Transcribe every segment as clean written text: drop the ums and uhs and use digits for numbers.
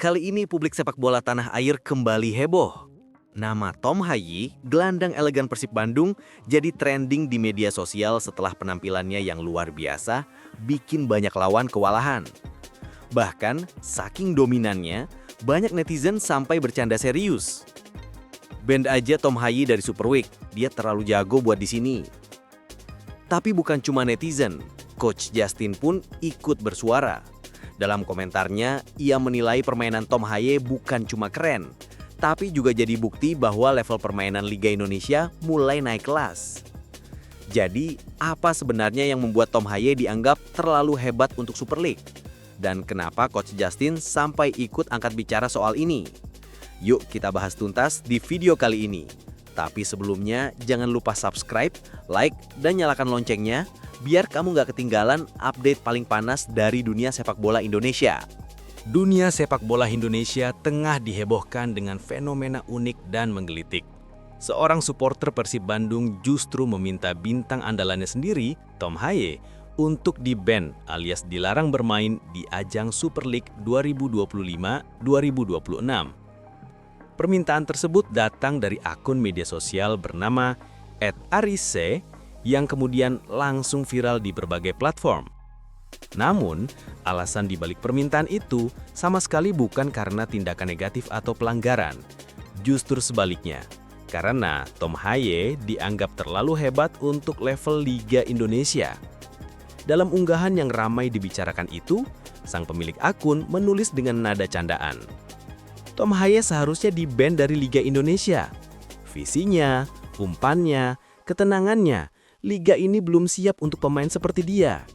Kali ini publik sepak bola tanah air kembali heboh. Nama Tom Haye, gelandang elegan Persib Bandung, jadi trending di media sosial setelah penampilannya yang luar biasa, bikin banyak lawan kewalahan. Bahkan, saking dominannya, banyak netizen sampai bercanda serius. Band aja Tom Haye dari Super Week, dia terlalu jago buat di sini. Tapi bukan cuma netizen, Coach Justin pun ikut bersuara. Dalam komentarnya, ia menilai permainan Tom Haye bukan cuma keren, tapi juga jadi bukti bahwa level permainan Liga Indonesia mulai naik kelas. Jadi, apa sebenarnya yang membuat Tom Haye dianggap terlalu hebat untuk Super League? Dan kenapa Coach Justin sampai ikut angkat bicara soal ini? Yuk kita bahas tuntas di video kali ini. Tapi sebelumnya, jangan lupa subscribe, like, dan nyalakan loncengnya, biar kamu nggak ketinggalan update paling panas dari dunia sepak bola Indonesia. Dunia sepak bola Indonesia tengah dihebohkan dengan fenomena unik dan menggelitik. Seorang supporter Persib Bandung justru meminta bintang andalannya sendiri, Tom Haye, untuk di-ban alias dilarang bermain di ajang Super League 2025-2026. Permintaan tersebut datang dari akun media sosial bernama @arise yang kemudian langsung viral di berbagai platform. Namun, alasan dibalik permintaan itu sama sekali bukan karena tindakan negatif atau pelanggaran. Justru sebaliknya, karena Tom Haye dianggap terlalu hebat untuk level Liga Indonesia. Dalam unggahan yang ramai dibicarakan itu, sang pemilik akun menulis dengan nada candaan. Tom Haye seharusnya di-ban dari Liga Indonesia. Visinya, umpannya, ketenangannya, liga ini belum siap untuk pemain seperti dia.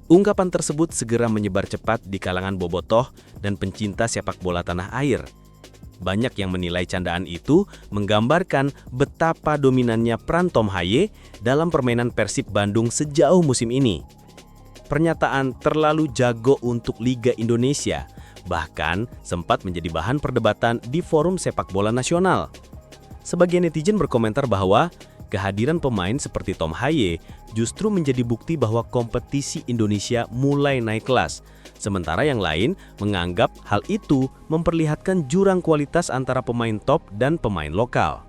Ungkapan tersebut segera menyebar cepat di kalangan bobotoh dan pencinta sepak bola tanah air. Banyak yang menilai candaan itu menggambarkan betapa dominannya peran Tom Haye dalam permainan Persib Bandung sejauh musim ini. Pernyataan terlalu jago untuk Liga Indonesia bahkan sempat menjadi bahan perdebatan di forum sepak bola nasional. Sebagian netizen berkomentar bahwa kehadiran pemain seperti Tom Haye justru menjadi bukti bahwa kompetisi Indonesia mulai naik kelas, sementara yang lain menganggap hal itu memperlihatkan jurang kualitas antara pemain top dan pemain lokal.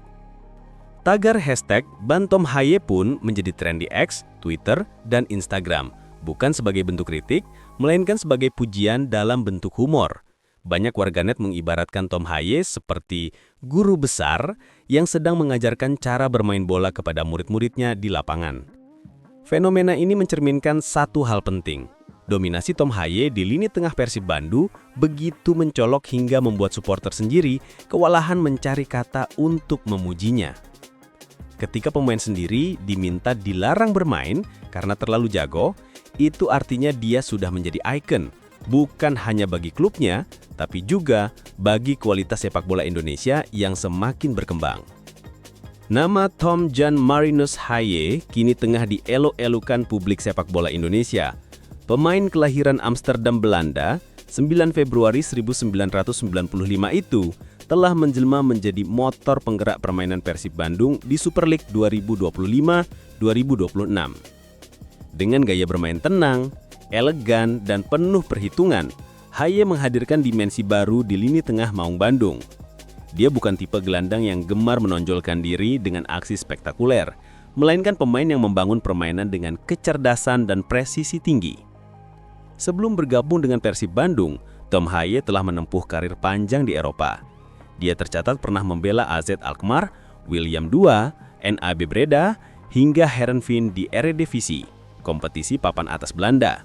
Tagar hashtag ban Tom Haye pun menjadi tren di X, Twitter, dan Instagram, bukan sebagai bentuk kritik, melainkan sebagai pujian dalam bentuk humor. Banyak warganet mengibaratkan Tom Haye seperti guru besar yang sedang mengajarkan cara bermain bola kepada murid-muridnya di lapangan. Fenomena ini mencerminkan satu hal penting. Dominasi Tom Haye di lini tengah Persib Bandung begitu mencolok hingga membuat supporter sendiri kewalahan mencari kata untuk memujinya. Ketika pemain sendiri diminta dilarang bermain karena terlalu jago, itu artinya dia sudah menjadi ikon, bukan hanya bagi klubnya, tapi juga bagi kualitas sepak bola Indonesia yang semakin berkembang. Nama Tom Jan Marinus Haye kini tengah dielok-elukan publik sepak bola Indonesia. Pemain kelahiran Amsterdam, Belanda, 9 Februari 1995 itu telah menjelma menjadi motor penggerak permainan Persib Bandung di Super League 2025-2026. Dengan gaya bermain tenang, elegan, dan penuh perhitungan, Haye menghadirkan dimensi baru di lini tengah Maung Bandung. Dia bukan tipe gelandang yang gemar menonjolkan diri dengan aksi spektakuler, melainkan pemain yang membangun permainan dengan kecerdasan dan presisi tinggi. Sebelum bergabung dengan Persib Bandung, Tom Haye telah menempuh karir panjang di Eropa. Dia tercatat pernah membela AZ Alkmaar, Willem II, NAB Breda, hingga Heerenveen di Eredivisie, kompetisi papan atas Belanda.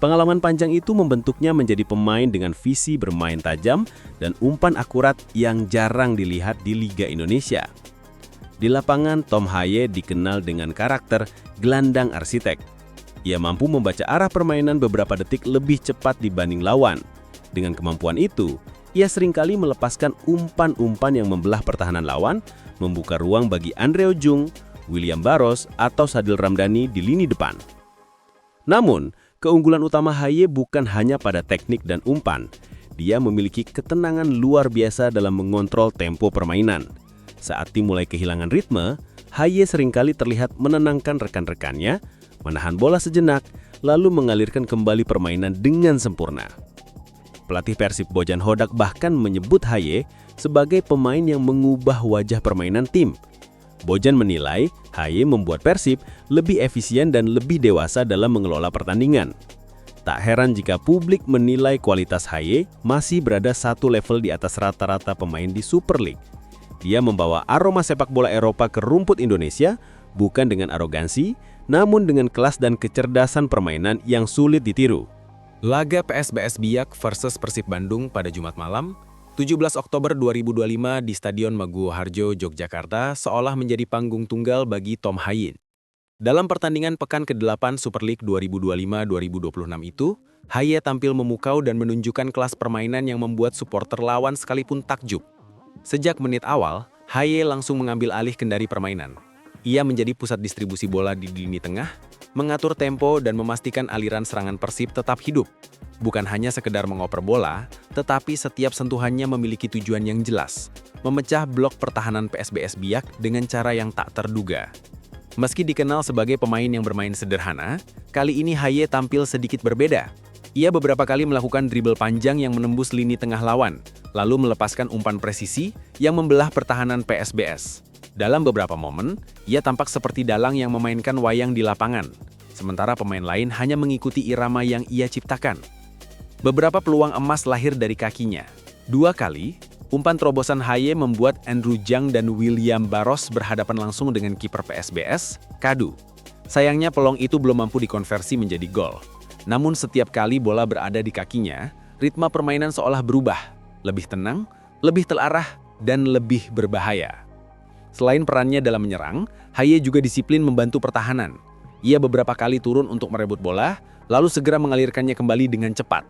Pengalaman panjang itu membentuknya menjadi pemain dengan visi bermain tajam dan umpan akurat yang jarang dilihat di Liga Indonesia. Di lapangan, Tom Haye dikenal dengan karakter gelandang arsitek. Ia mampu membaca arah permainan beberapa detik lebih cepat dibanding lawan. Dengan kemampuan itu, ia seringkali melepaskan umpan-umpan yang membelah pertahanan lawan, membuka ruang bagi Andre Ojung, William Barros, atau Sadil Ramdhani di lini depan. Namun, keunggulan utama Haye bukan hanya pada teknik dan umpan. Dia memiliki ketenangan luar biasa dalam mengontrol tempo permainan. Saat tim mulai kehilangan ritme, Haye seringkali terlihat menenangkan rekan-rekannya, menahan bola sejenak, lalu mengalirkan kembali permainan dengan sempurna. Pelatih Persib Bojan Hodak bahkan menyebut Haye sebagai pemain yang mengubah wajah permainan tim. Bojan menilai Haye membuat Persib lebih efisien dan lebih dewasa dalam mengelola pertandingan. Tak heran jika publik menilai kualitas Haye masih berada satu level di atas rata-rata pemain di Super League. Dia membawa aroma sepak bola Eropa ke rumput Indonesia, bukan dengan arogansi, namun dengan kelas dan kecerdasan permainan yang sulit ditiru. Laga PSBS Biak versus Persib Bandung pada Jumat malam, 17 Oktober 2025 di Stadion Maguwo Harjo, Yogyakarta seolah menjadi panggung tunggal bagi Tom Haye. Dalam pertandingan pekan ke-8 Super League 2025-2026 itu, Haye tampil memukau dan menunjukkan kelas permainan yang membuat supporter lawan sekalipun takjub. Sejak menit awal, Haye langsung mengambil alih kendali permainan. Ia menjadi pusat distribusi bola di lini tengah, mengatur tempo dan memastikan aliran serangan Persib tetap hidup. Bukan hanya sekedar mengoper bola, tetapi setiap sentuhannya memiliki tujuan yang jelas, memecah blok pertahanan PSBS Biak dengan cara yang tak terduga. Meski dikenal sebagai pemain yang bermain sederhana, kali ini Haye tampil sedikit berbeda. Ia beberapa kali melakukan dribble panjang yang menembus lini tengah lawan, lalu melepaskan umpan presisi yang membelah pertahanan PSBS. Dalam beberapa momen, ia tampak seperti dalang yang memainkan wayang di lapangan, sementara pemain lain hanya mengikuti irama yang ia ciptakan. Beberapa peluang emas lahir dari kakinya. 2 kali, umpan terobosan Haye membuat Andrew Jang dan William Barros berhadapan langsung dengan kiper PSBS, Kadu. Sayangnya peluang itu belum mampu dikonversi menjadi gol. Namun setiap kali bola berada di kakinya, ritme permainan seolah berubah, lebih tenang, lebih terarah, dan lebih berbahaya. Selain perannya dalam menyerang, Haye juga disiplin membantu pertahanan. Ia beberapa kali turun untuk merebut bola, lalu segera mengalirkannya kembali dengan cepat.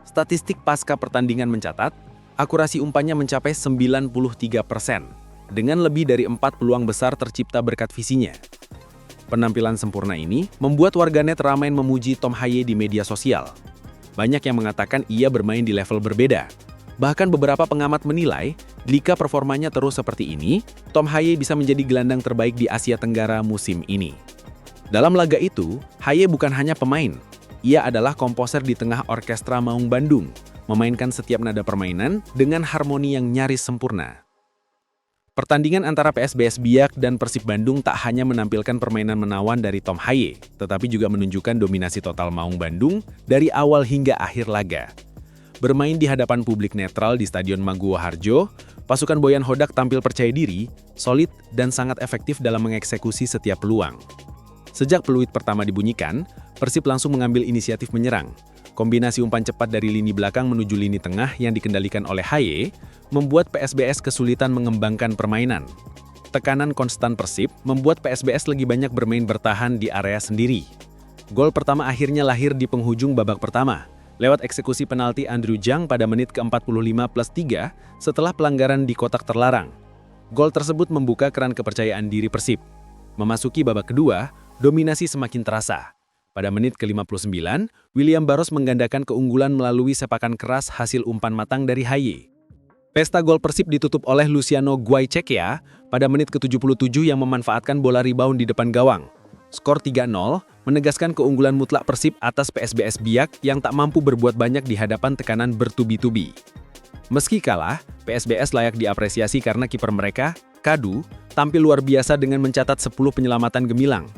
Statistik pasca pertandingan mencatat, akurasi umpannya mencapai 93%, dengan lebih dari 4 peluang besar tercipta berkat visinya. Penampilan sempurna ini membuat warganet ramai memuji Tom Haye di media sosial. Banyak yang mengatakan ia bermain di level berbeda. Bahkan beberapa pengamat menilai, jika performanya terus seperti ini, Tom Haye bisa menjadi gelandang terbaik di Asia Tenggara musim ini. Dalam laga itu, Haye bukan hanya pemain. Ia adalah komposer di tengah orkestra Maung Bandung, memainkan setiap nada permainan dengan harmoni yang nyaris sempurna. Pertandingan antara PSBS Biak dan Persib Bandung tak hanya menampilkan permainan menawan dari Tom Haye, tetapi juga menunjukkan dominasi total Maung Bandung dari awal hingga akhir laga. Bermain di hadapan publik netral di Stadion Maguwo Harjo, pasukan Bojan Hodak tampil percaya diri, solid, dan sangat efektif dalam mengeksekusi setiap peluang. Sejak peluit pertama dibunyikan, Persib langsung mengambil inisiatif menyerang. Kombinasi umpan cepat dari lini belakang menuju lini tengah yang dikendalikan oleh Haye membuat PSBS kesulitan mengembangkan permainan. Tekanan konstan Persib membuat PSBS lebih banyak bermain bertahan di area sendiri. Gol pertama akhirnya lahir di penghujung babak pertama, lewat eksekusi penalti Andrew Jang pada menit ke-45+3 setelah pelanggaran di kotak terlarang. Gol tersebut membuka keran kepercayaan diri Persib. Memasuki babak kedua, dominasi semakin terasa. Pada menit ke-59, William Barros menggandakan keunggulan melalui sepakan keras hasil umpan matang dari Haye. Pesta gol Persib ditutup oleh Luciano Guaicekia pada menit ke-77 yang memanfaatkan bola rebound di depan gawang. Skor 3-0 menegaskan keunggulan mutlak Persib atas PSBS Biak yang tak mampu berbuat banyak di hadapan tekanan bertubi-tubi. Meski kalah, PSBS layak diapresiasi karena kiper mereka, Kadu, tampil luar biasa dengan mencatat 10 penyelamatan gemilang.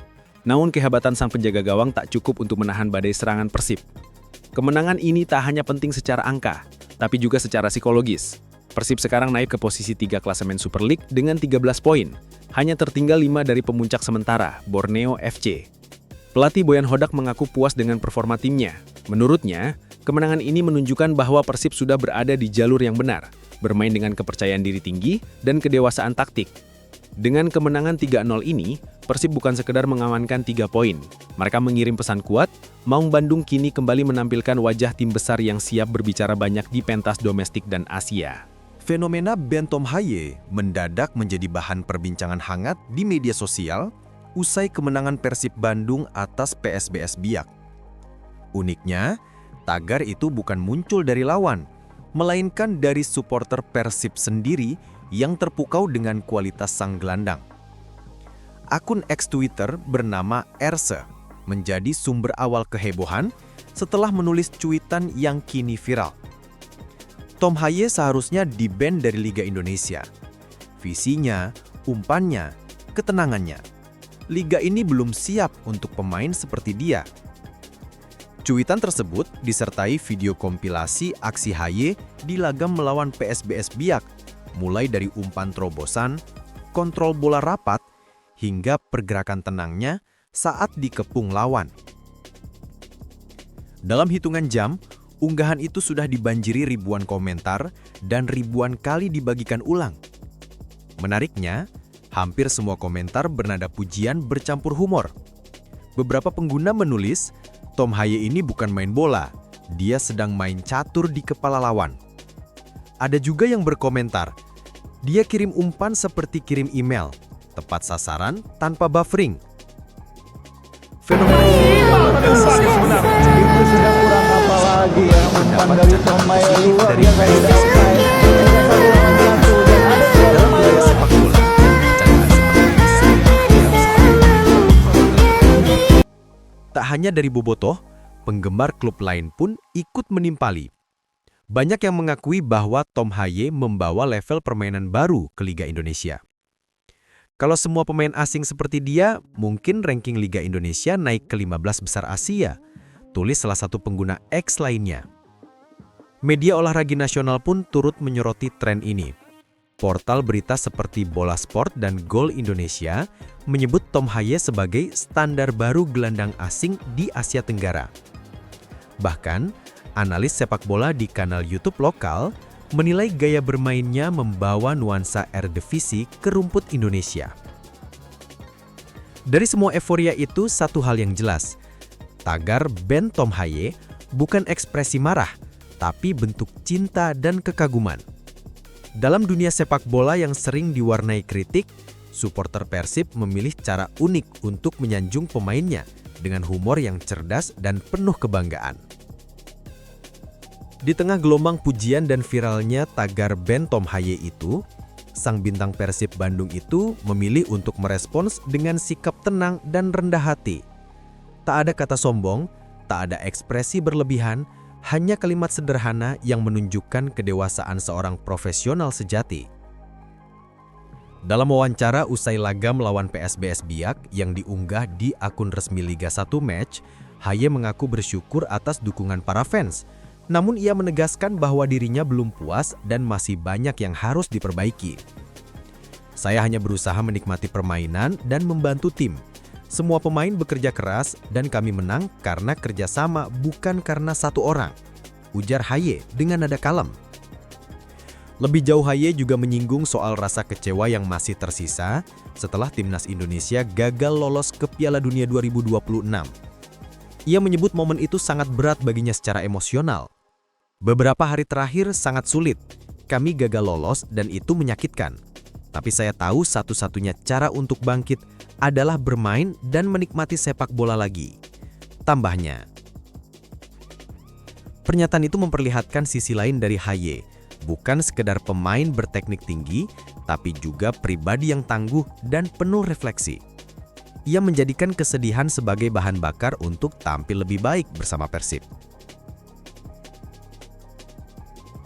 Namun kehebatan sang penjaga gawang tak cukup untuk menahan badai serangan Persib. Kemenangan ini tak hanya penting secara angka, tapi juga secara psikologis. Persib sekarang naik ke posisi 3 klasemen Super League dengan 13 poin. Hanya tertinggal 5 dari pemuncak sementara, Borneo FC. Pelatih Bojan Hodak mengaku puas dengan performa timnya. Menurutnya, kemenangan ini menunjukkan bahwa Persib sudah berada di jalur yang benar, bermain dengan kepercayaan diri tinggi dan kedewasaan taktik. Dengan kemenangan 3-0 ini, Persib bukan sekedar mengamankan 3 poin. Mereka mengirim pesan kuat, Maung Bandung kini kembali menampilkan wajah tim besar yang siap berbicara banyak di pentas domestik dan Asia. Fenomena band Tom Haye mendadak menjadi bahan perbincangan hangat di media sosial usai kemenangan Persib Bandung atas PSBS Biak. Uniknya, tagar itu bukan muncul dari lawan, melainkan dari supporter Persib sendiri yang terpukau dengan kualitas sang gelandang. Akun X Twitter bernama Erse menjadi sumber awal kehebohan setelah menulis cuitan yang kini viral. Tom Haye seharusnya di-ban dari Liga Indonesia. Visinya, umpannya, ketenangannya. Liga ini belum siap untuk pemain seperti dia. Cuitan tersebut disertai video kompilasi aksi Haye di laga melawan PSBS Biak, mulai dari umpan terobosan, kontrol bola rapat, hingga pergerakan tenangnya saat dikepung lawan. Dalam hitungan jam, unggahan itu sudah dibanjiri ribuan komentar dan ribuan kali dibagikan ulang. Menariknya, hampir semua komentar bernada pujian bercampur humor. Beberapa pengguna menulis, Tom Haye ini bukan main bola, dia sedang main catur di kepala lawan. Ada juga yang berkomentar, dia kirim umpan seperti kirim email, tepat sasaran tanpa buffering. Fenomena ini menggambarkan sisi yang benar. Itu sudah kurang apa lagi ya, umpan dari Tom Haye luar biasa. Dalam dunia sepak bola, perbincangan seperti ini yang tak hanya dari bobotoh, penggemar klub lain pun ikut menimpali. Banyak yang mengakui bahwa Tom Haye membawa level permainan baru ke Liga Indonesia. Kalau semua pemain asing seperti dia, mungkin ranking Liga Indonesia naik ke 15 besar Asia, tulis salah satu pengguna X lainnya. Media olahraga nasional pun turut menyoroti tren ini. Portal berita seperti Bola Sport dan Gol Indonesia menyebut Tom Haye sebagai standar baru gelandang asing di Asia Tenggara. Bahkan, analis sepak bola di kanal YouTube lokal menilai gaya bermainnya membawa nuansa Eredivisie ke rumput Indonesia. Dari semua euforia itu, satu hal yang jelas. Tagar ban Tom Haye bukan ekspresi marah, tapi bentuk cinta dan kekaguman. Dalam dunia sepak bola yang sering diwarnai kritik, supporter Persib memilih cara unik untuk menyanjung pemainnya dengan humor yang cerdas dan penuh kebanggaan. Di tengah gelombang pujian dan viralnya tagar ban Tom Haye itu, sang bintang Persib Bandung itu memilih untuk merespons dengan sikap tenang dan rendah hati. Tak ada kata sombong, tak ada ekspresi berlebihan, hanya kalimat sederhana yang menunjukkan kedewasaan seorang profesional sejati. Dalam wawancara usai laga melawan PSBS Biak yang diunggah di akun resmi Liga 1 Match, Haye mengaku bersyukur atas dukungan para fans. Namun ia menegaskan bahwa dirinya belum puas dan masih banyak yang harus diperbaiki. Saya hanya berusaha menikmati permainan dan membantu tim. Semua pemain bekerja keras dan kami menang karena kerjasama bukan karena satu orang, ujar Haye dengan nada kalem. Lebih jauh Haye juga menyinggung soal rasa kecewa yang masih tersisa setelah timnas Indonesia gagal lolos ke Piala Dunia 2026. Ia menyebut momen itu sangat berat baginya secara emosional. Beberapa hari terakhir sangat sulit, kami gagal lolos dan itu menyakitkan. Tapi saya tahu satu-satunya cara untuk bangkit adalah bermain dan menikmati sepak bola lagi, tambahnya. Pernyataan itu memperlihatkan sisi lain dari Haye, bukan sekedar pemain berteknik tinggi, tapi juga pribadi yang tangguh dan penuh refleksi. Ia menjadikan kesedihan sebagai bahan bakar untuk tampil lebih baik bersama Persib.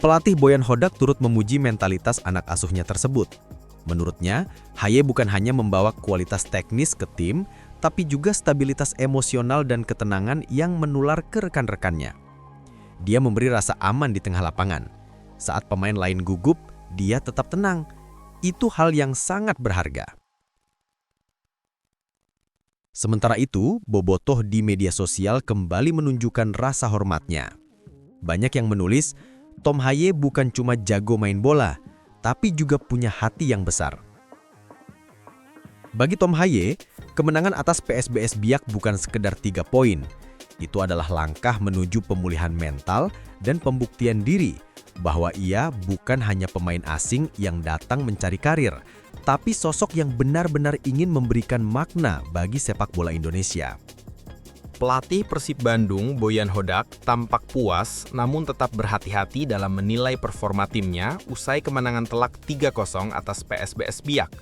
Pelatih Boyan Hodak turut memuji mentalitas anak asuhnya tersebut. Menurutnya, Haye bukan hanya membawa kualitas teknis ke tim, tapi juga stabilitas emosional dan ketenangan yang menular ke rekan-rekannya. Dia memberi rasa aman di tengah lapangan. Saat pemain lain gugup, dia tetap tenang. Itu hal yang sangat berharga. Sementara itu, bobotoh di media sosial kembali menunjukkan rasa hormatnya. Banyak yang menulis, Tom Haye bukan cuma jago main bola, tapi juga punya hati yang besar. Bagi Tom Haye, kemenangan atas PSBS Biak bukan sekedar 3 poin. Itu adalah langkah menuju pemulihan mental dan pembuktian diri bahwa ia bukan hanya pemain asing yang datang mencari karir, tapi sosok yang benar-benar ingin memberikan makna bagi sepak bola Indonesia. Pelatih Persib Bandung, Boyan Hodak, tampak puas namun tetap berhati-hati dalam menilai performa timnya usai kemenangan telak 3-0 atas PSBS Biak.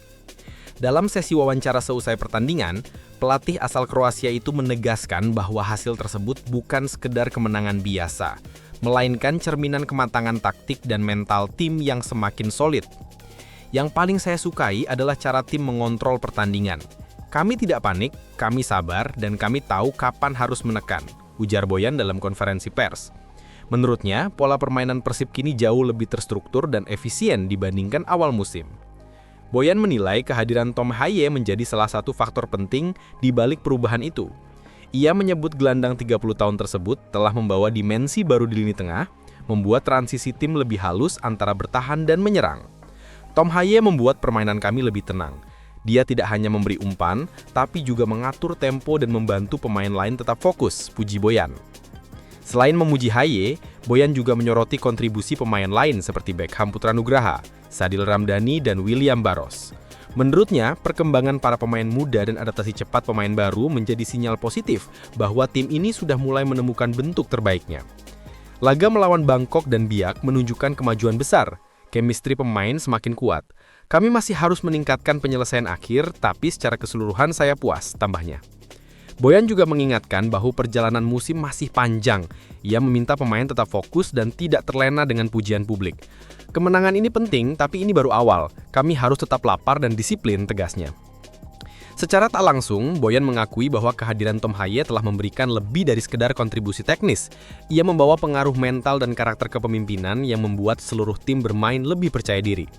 Dalam sesi wawancara seusai pertandingan, pelatih asal Kroasia itu menegaskan bahwa hasil tersebut bukan sekedar kemenangan biasa, melainkan cerminan kematangan taktik dan mental tim yang semakin solid. Yang paling saya sukai adalah cara tim mengontrol pertandingan. Kami tidak panik, kami sabar, dan kami tahu kapan harus menekan, ujar Boyan dalam konferensi pers. Menurutnya, pola permainan Persib kini jauh lebih terstruktur dan efisien dibandingkan awal musim. Boyan menilai kehadiran Tom Haye menjadi salah satu faktor penting di balik perubahan itu. Ia menyebut gelandang 30 tahun tersebut telah membawa dimensi baru di lini tengah, membuat transisi tim lebih halus antara bertahan dan menyerang. Tom Haye membuat permainan kami lebih tenang. Dia tidak hanya memberi umpan, tapi juga mengatur tempo dan membantu pemain lain tetap fokus, puji Boyan. Selain memuji Haye, Boyan juga menyoroti kontribusi pemain lain seperti Beckham Putranugraha, Sadil Ramdhani, dan William Barros. Menurutnya, perkembangan para pemain muda dan adaptasi cepat pemain baru menjadi sinyal positif bahwa tim ini sudah mulai menemukan bentuk terbaiknya. Laga melawan Bangkok dan Biak menunjukkan kemajuan besar. Chemistry pemain semakin kuat. Kami masih harus meningkatkan penyelesaian akhir, tapi secara keseluruhan saya puas, tambahnya. Boyan juga mengingatkan bahwa perjalanan musim masih panjang. Ia meminta pemain tetap fokus dan tidak terlena dengan pujian publik. Kemenangan ini penting, tapi ini baru awal. Kami harus tetap lapar dan disiplin, tegasnya. Secara tak langsung, Boyan mengakui bahwa kehadiran Tom Haye telah memberikan lebih dari sekedar kontribusi teknis. Ia membawa pengaruh mental dan karakter kepemimpinan yang membuat seluruh tim bermain lebih percaya diri.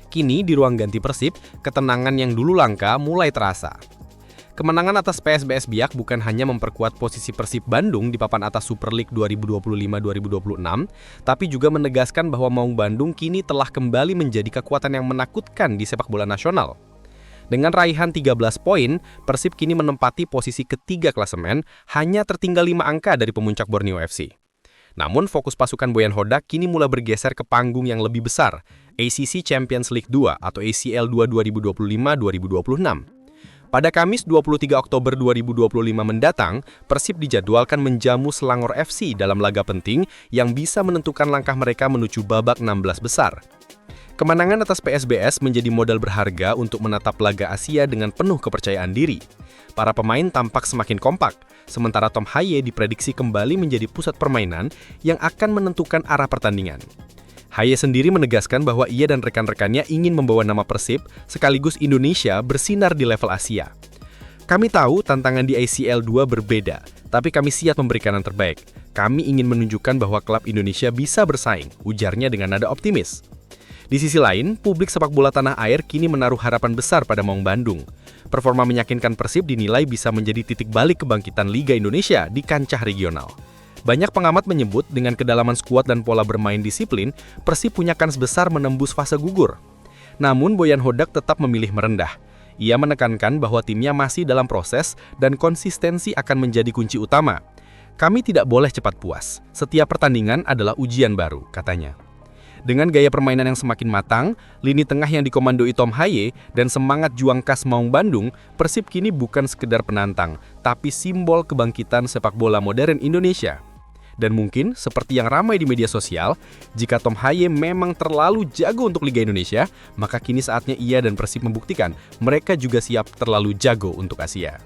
Kini, di ruang ganti Persib, ketenangan yang dulu langka mulai terasa. Kemenangan atas PSBS Biak bukan hanya memperkuat posisi Persib Bandung di papan atas Super League 2025-2026, tapi juga menegaskan bahwa Maung Bandung kini telah kembali menjadi kekuatan yang menakutkan di sepak bola nasional. Dengan raihan 13 poin, Persib kini menempati posisi ketiga klasemen, hanya tertinggal 5 angka dari pemuncak Borneo FC. Namun fokus pasukan Boyan Hodak kini mulai bergeser ke panggung yang lebih besar, ACC Champions League 2 atau ACL 2 2025-2026. Pada Kamis 23 Oktober 2025 mendatang, Persib dijadwalkan menjamu Selangor FC dalam laga penting yang bisa menentukan langkah mereka menuju babak 16 besar. Kemenangan atas PSBS menjadi modal berharga untuk menatap laga Asia dengan penuh kepercayaan diri. Para pemain tampak semakin kompak, sementara Tom Haye diprediksi kembali menjadi pusat permainan yang akan menentukan arah pertandingan. Haye sendiri menegaskan bahwa ia dan rekan-rekannya ingin membawa nama Persib sekaligus Indonesia bersinar di level Asia. Kami tahu tantangan di ACL 2 berbeda, tapi kami siap memberikan yang terbaik. Kami ingin menunjukkan bahwa klub Indonesia bisa bersaing, ujarnya dengan nada optimis. Di sisi lain, publik sepak bola tanah air kini menaruh harapan besar pada Maung Bandung. Performa meyakinkan Persib dinilai bisa menjadi titik balik kebangkitan Liga Indonesia di kancah regional. Banyak pengamat menyebut dengan kedalaman skuad dan pola bermain disiplin, Persib punya kans besar menembus fase gugur. Namun Boyan Hodak tetap memilih merendah. Ia menekankan bahwa timnya masih dalam proses dan konsistensi akan menjadi kunci utama. Kami tidak boleh cepat puas. Setiap pertandingan adalah ujian baru, katanya. Dengan gaya permainan yang semakin matang, lini tengah yang dikomandoi Tom Haye, dan semangat juang khas Maung Bandung, Persib kini bukan sekedar penantang, tapi simbol kebangkitan sepak bola modern Indonesia. Dan mungkin, seperti yang ramai di media sosial, jika Tom Haye memang terlalu jago untuk Liga Indonesia, maka kini saatnya ia dan Persib membuktikan mereka juga siap terlalu jago untuk Asia.